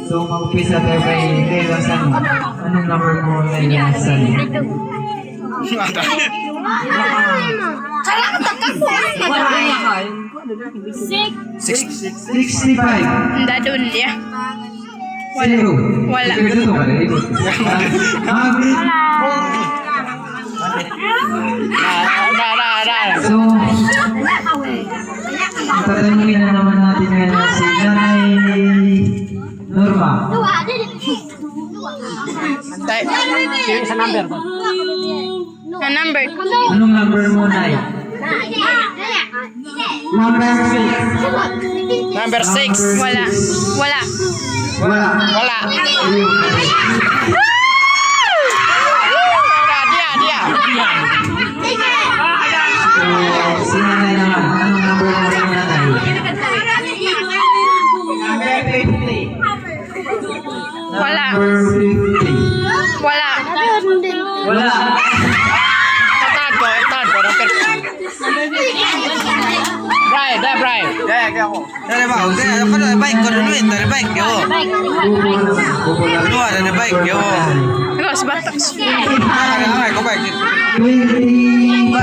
So, mag-umpisa tayo kay Leila San. Anong number mo, Leila San? Six. 65. Hindi doon dia. Zero. Wala. Dito ka, ikot. So, tatanungin na naman natin ngayon si Nanay Norma. Sa number ko. Ang number. Anong number mo, Nay? Number 6. Number 6. Wala. Wala. Wala. Wala. Dia. So, si Nanay naman. Anong number mo, Nanay? Wala. Number 50. Wala. Wala. Tahan ko. Number. Brian. Kaya ako. Dari bang, apa dari bike kau dulu dari bike yo. Dua dari bike yo. Ikaw, batak. Ay, kau bike. 25.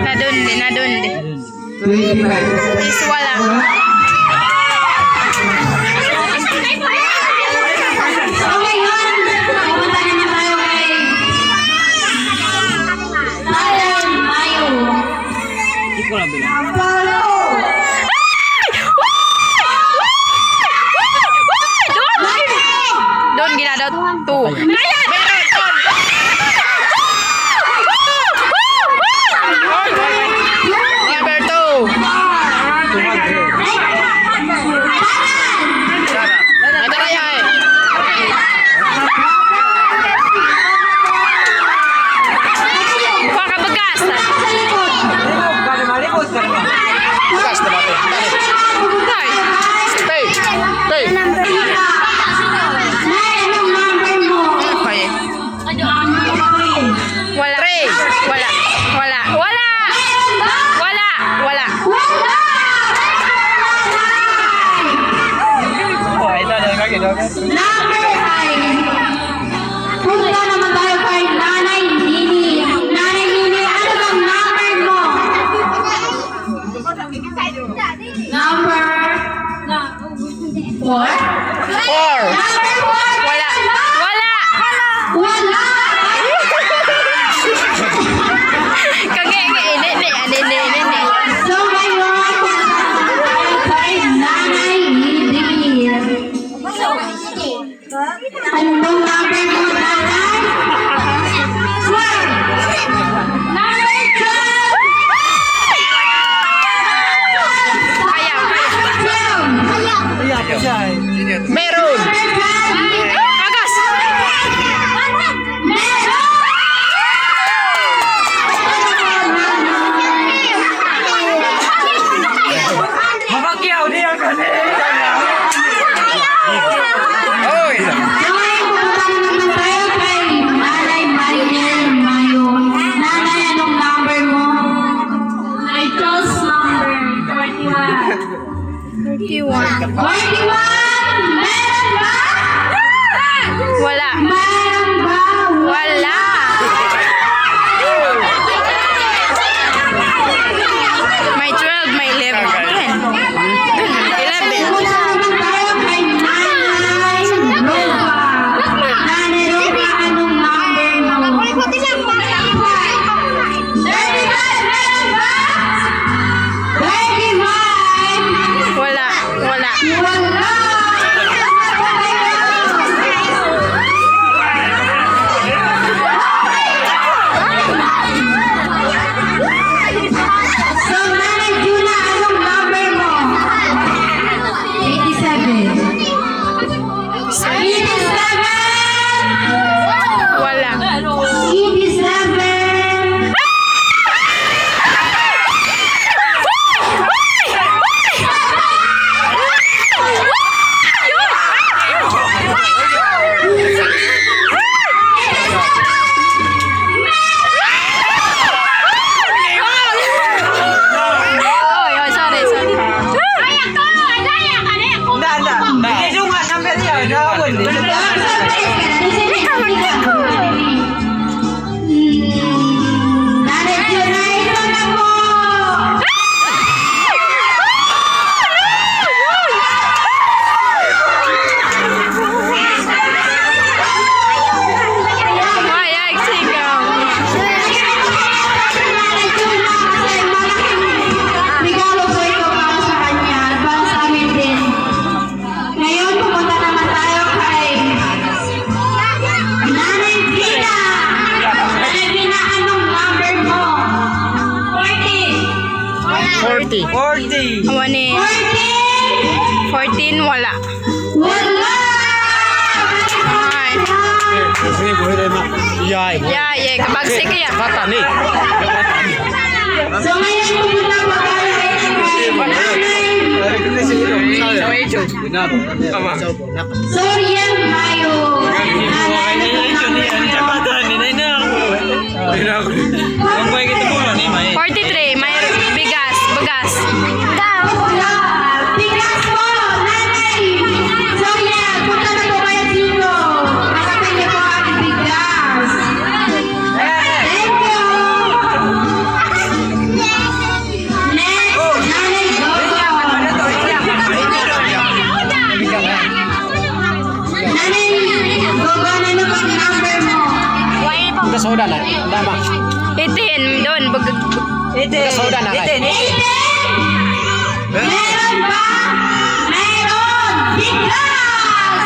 Na doon din. 25. Is wala. Hindi ko lang bilang. Doon ginadaw. 2. Ayan! Number 2. Ada raya. Kuha ka bagas. Bukas na ba ito? Tay. Stay. Ano pa eh? Wala. 3. Wala. Oh, ito na kagad. Number 5. Punta naman tayo kay Nanay Nini. Nanay Nini, ano bang number mo? Number 4? 4. Number 4? Wala. Wala! Hindi. So ngayon, punta naman tayo kay Nanay Nini. Anong number mo, Nanay? 12! Number 12! Meron. Bagas. Mapakyaw niya ka na. Oy. Nanay, pupunta naman tayo kay Nanay Marinel Mayon. Nanay, anong number mo? I chose number 41. 41. 41! Meron ba? Wala. Meron ba? Wala. May 12, may 11. 11. Pupunta naman tayo kay Nanay Rosa. Nanay Rosa, anong number mo? 35! Meron ba? 35! Wala. Wala! Nanay Junay, ito na po. Ay, ay, sigaw. Regalo po ito para sa kanya at para sa amin din. Ngayon, pumunta naman tayo kay Nanay Gina. Nanay Gina, anong number mo? 40. 40. 40. Awan eh. 14, wala. Wala! Ay. Sige, buhay na ma. Iyay. Yeah, kabagsik ya. Bata ni. So ngayon, pumunta po tayo kay Nanay Sorian Mayo. Nanay na po namin. 43, may bigas, bagas. Bigas po, Nanay Sorian. Punta na po kayo dito. Kasapin niyo po ang bigas. Thank you. Next, Nanay Gogo. Nanay Gogo, ano po ang number mo? Buka soda na. Dama. 18, doon. Buka soda na kay. 18? Meron ba? Meron! Bigas!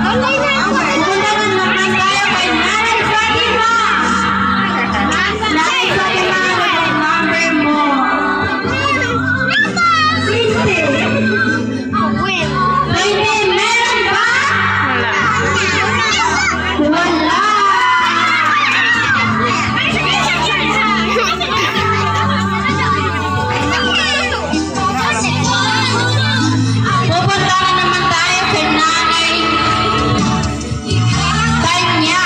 Pupunta na naman tayo kay Nanay Fatima. Nanay Fatima, ano ang number mo? 20. 20, meron ba? Wala. Wala. Pupunta na naman tayo kay Nanay Tanya.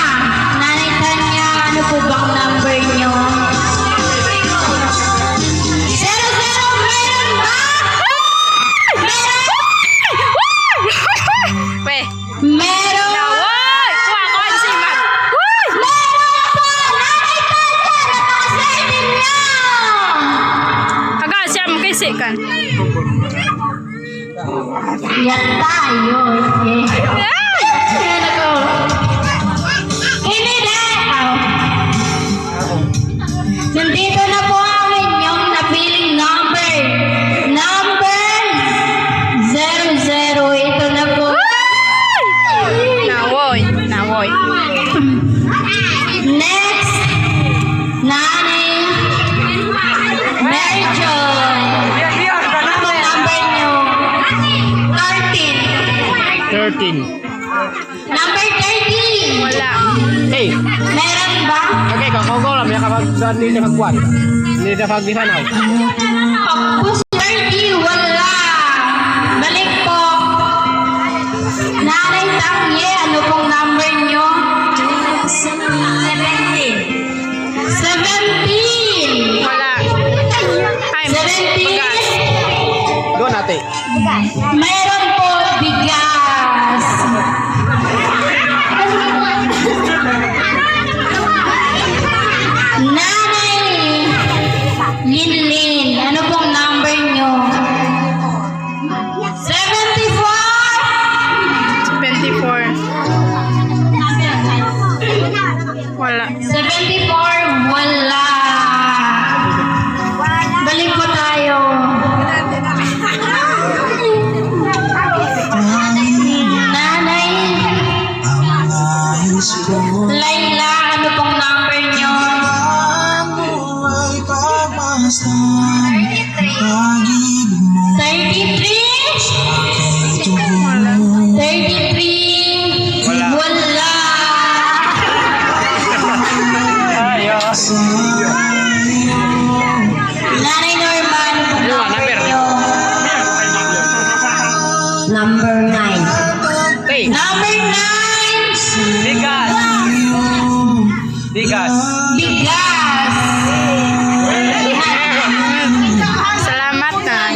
Nanay Tanya, ano po bang number niyo? 00, meron ba? We. Meron! Naway! Kuha ko ang siman. Meron po! Nanay Tanya, napakasainin niyo! Aga, siya mo kasi kan. Yan tayo. Yan ako. Hindi na. Nandito na po ang inyong napiling number. Number 00. Ito na po. Nawoy. Nawoy. Next. Nanay Mary Joy. Ano po number niyo? 13. 13. Number 13. Wala. Hey. Meron ba? Okay, kakaw lang. May kapag hindi na kagwan. Hindi na pagdihanaw. Pagpus 30, wala. Balik po. Nanay Tangye, ano pong number nyo? 17. Wala. Ay, 17. bagas. Doon ate. Meron po bigas. Nanay Linlin, ano pong number nyo? 74. 24. Wala. 74, wala. Balik po tayo. Nanay Layla, ano pong number nyo? 33? Wala. Ayos. Nanay Norma, ano pong Ano nga, number number? nyo? Number 9. Hey. Number 9! Bigas. Bigas. Bigas! Salamat na.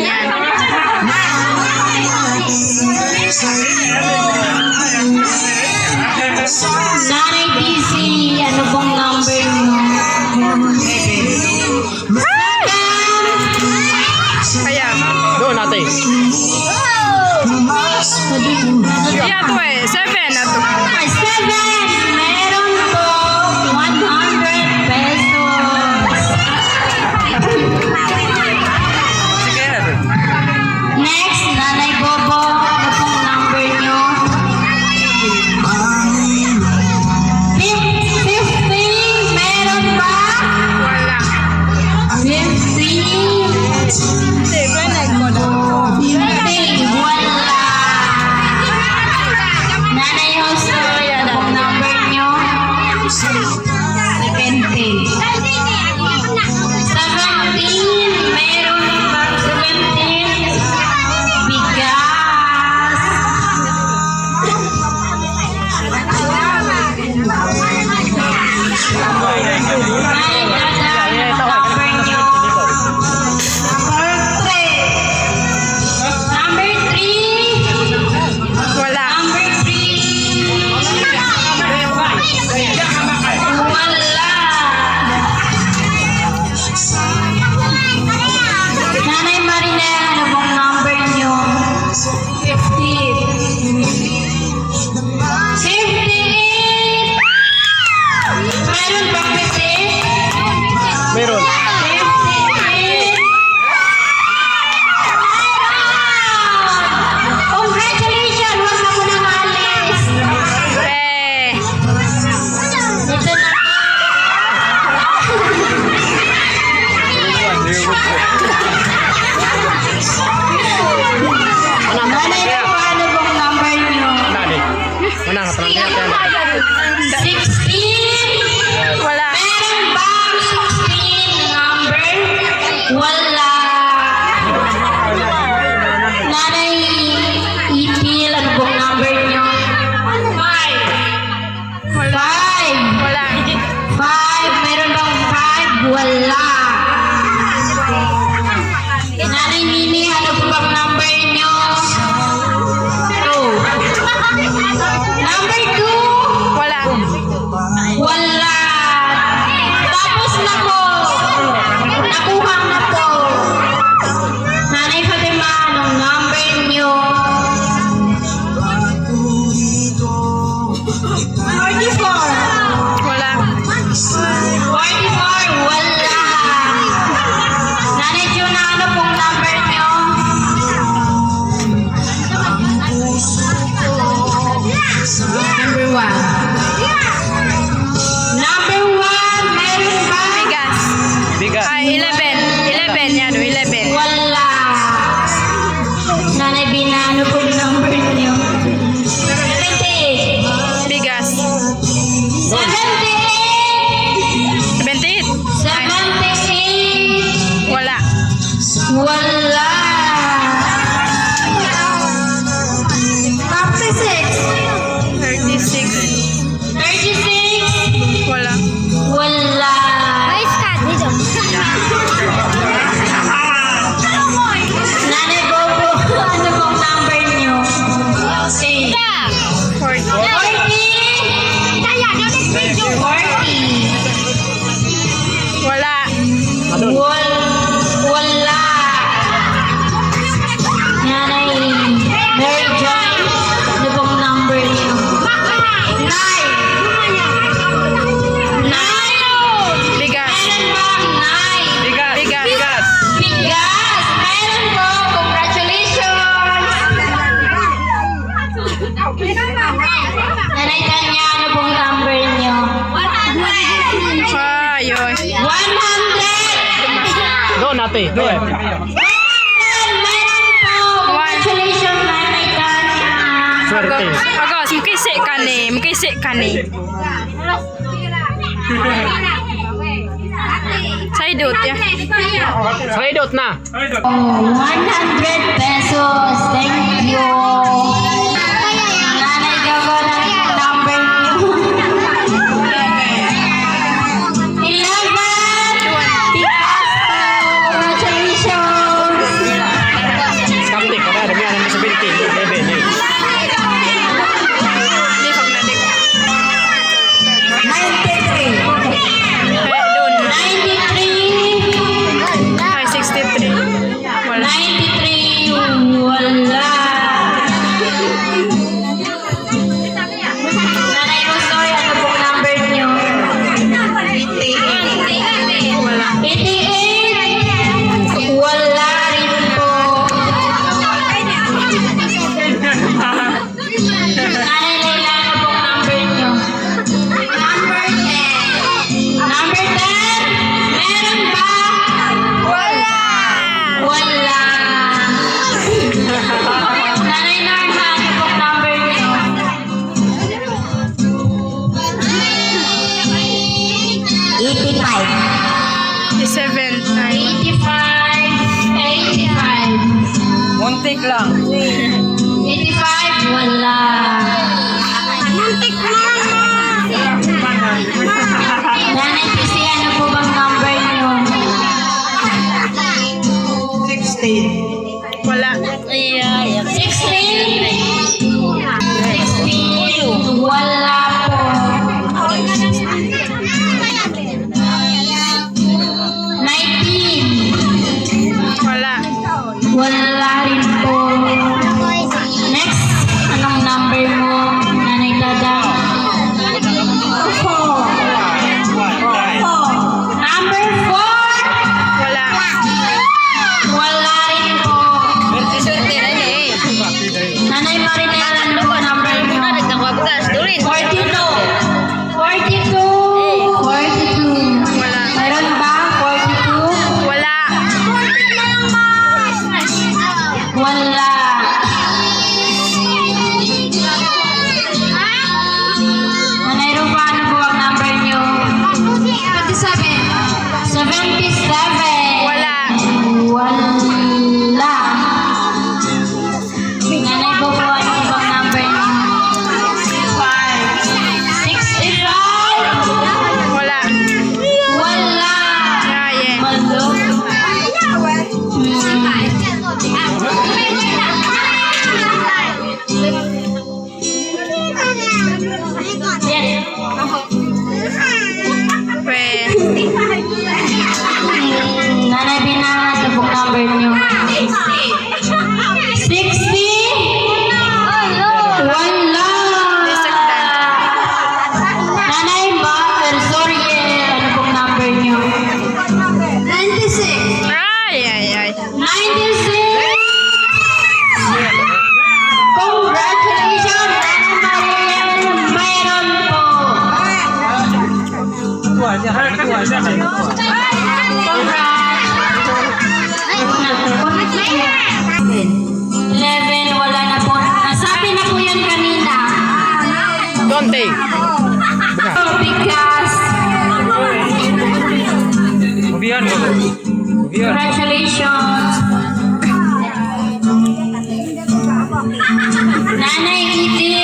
Ay, 11 yan, 11. Wala. Nanay Bina, ano po yung number niyo? 78. Bigas. 78. 78. 78. Wala. Wala. 36. 36. Wala. Wala. Nanay Bobo, ano pong number niyo? 8. 40. 40. Wala. Adon. Wala. Nanay Mary Joy, ano pong number niyo? 9. 9. Bigas. Meron bang 9? Bigas. Bigas. Bigas! Meron po! Congratulations! Nanay Tanya, ano pong number niyo? 100! Ayun. 100! Doon natin. Doon. Meron po! Congratulations, Nanay Tanya! Swerte. Agos, mukisik ka ni. Saidot ya. Saidot na. Oh, 100 pesos. Thank you. Nanay Gago na yung number niyo. 11. Congratulations. Kamti ka na. Dami yan sa 20. 11. Di pag nadik. 93. Ay, doon. 93. Ay, 63. Wala. 93. Wala. Nanay Rosoy, ano pong number niyo? 88. Wala. 88. Wala rin po. Nanay Leila, ano pong number niyo? Number 10. Number 10? Meron ba? Wala. Wala. Nanay Norma, ano pong number niyo? 85. 87. 85. 85. Muntik lang. 85. Wala. Muntik lang. Nanay PC, ano po bang number niyo? 16. Wala. 16. 16. Wala po. 19. Wala. Wala rin po. Next, anong number mo, Nanay Dada? 4. Number 4. Wala. Wala rin po. Nanay Marinela, ano po number mo? 42. 42. 42. Wala. Meron ba? 42? Wala. Wala. Nanay Rufa, ano po ang number niyo? 77. 77. Wala. Wala. Nanay po po, ano po ang number niyo? 65. Wala. Wala. Ayan. Malo. Yan. Pwede. Nanay Bina, ano pong number niyo? 60. Wala. Nanay ba? Sorry, ano pong number niyo? 96. Ay, ay, ay. 96. Here. Congratulations. Nanay Itin.